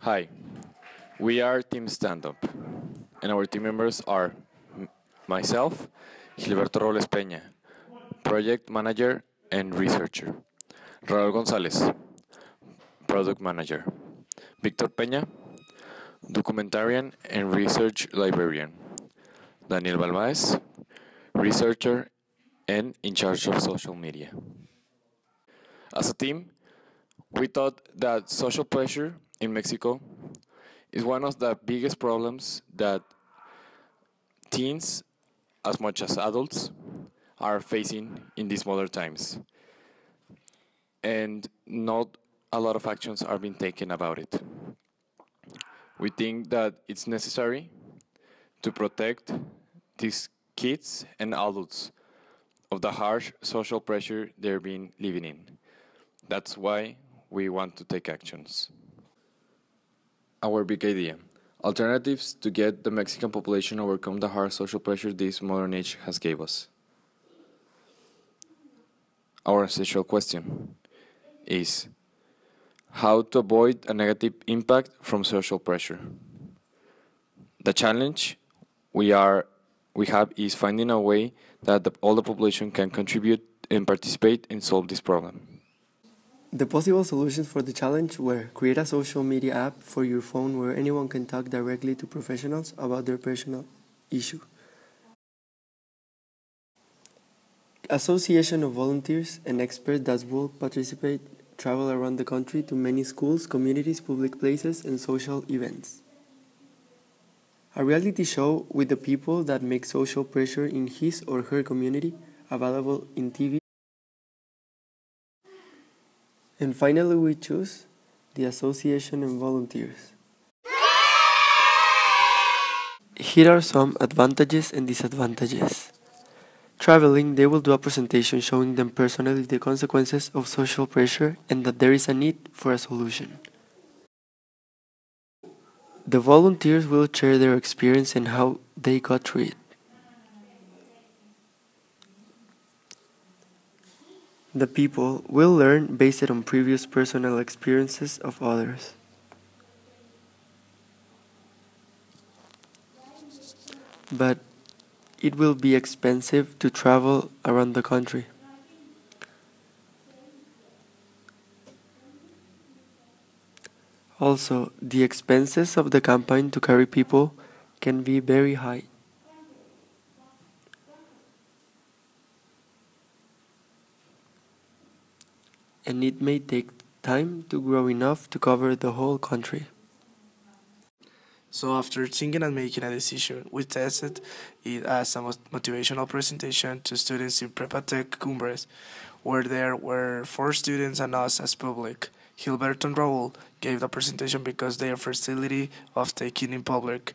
Hi, we are Team Stand Up, and our team members are myself, Gilberto Robles Peña, Project Manager and Researcher, Raúl González, Product Manager, Víctor Peña, Documentarian and Research Librarian, Daniel Balmaez, Researcher and in charge of social media. As a team, we thought that social pressure in Mexico is one of the biggest problems that teens, as much as adults, are facing in these modern times. And not a lot of actions are being taken about it. We think that it's necessary to protect these kids and adults of the harsh social pressure they're being living in. That's why we want to take actions. Our big idea: alternatives to get the Mexican population overcome the harsh social pressure this modern age has gave us. Our essential question is how to avoid a negative impact from social pressure. The challenge we have is finding a way that all the population can contribute and participate and solve this problem. The possible solutions for the challenge were create a social media app for your phone where anyone can talk directly to professionals about their personal issue. Association of volunteers and experts that will participate travel around the country to many schools, communities, public places, and social events. A reality show with the people that make social pressure in his or her community available in TV. And finally, we choose the association and volunteers. Here are some advantages and disadvantages. Traveling, they will do a presentation showing them personally the consequences of social pressure and that there is a need for a solution. The volunteers will share their experience and how they got through it. The people will learn based on previous personal experiences of others. But it will be expensive to travel around the country. Also, the expenses of the campaign to carry people can be very high. And it may take time to grow enough to cover the whole country. So after thinking and making a decision, we tested it as a motivational presentation to students in Prepa Tech Cumbres, where there were 4 students and us as public. Gilberto and Raul gave the presentation because their facility of taking in public.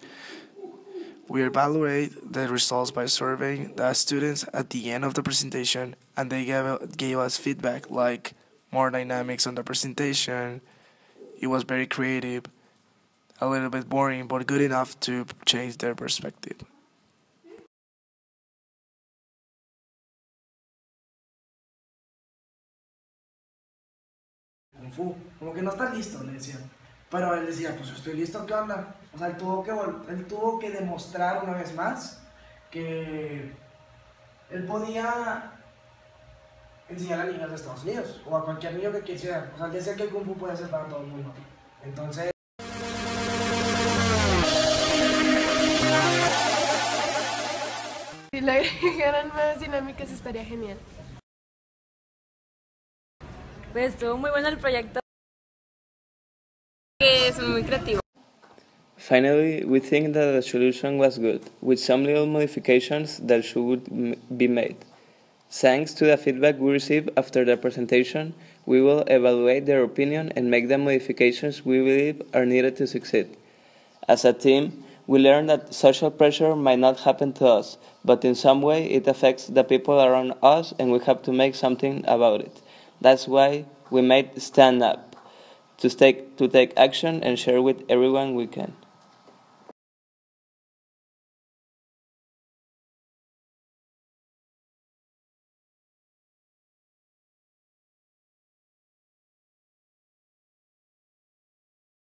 We evaluate the results by surveying the students at the end of the presentation, and they gave us feedback like more dynamics on the presentation. It was very creative, a little bit boring, but good enough to change their perspective. Kung Fu, como que no estás listo, le decían. Pero él decía, pues estoy listo, ¿qué onda? O sea, él tuvo que demostrar una vez más que él podía enseñar a niños de Estados Unidos o a cualquier niño que quisiera. O sea, él decía que el Kung Fu puede ser para todo el mundo. Entonces... Si le agregaran más dinámicas estaría genial. Pues estuvo muy bueno el proyecto. Que son muy creativos. Finally, we think that the solution was good, with some little modifications that should be made. Thanks to the feedback we received after the presentation, we will evaluate their opinion and make the modifications we believe are needed to succeed. As a team, we learned that social pressure might not happen to us, but in some way it affects the people around us and we have to make something about it. That's why we made Stand Up, to take action and share with everyone we can.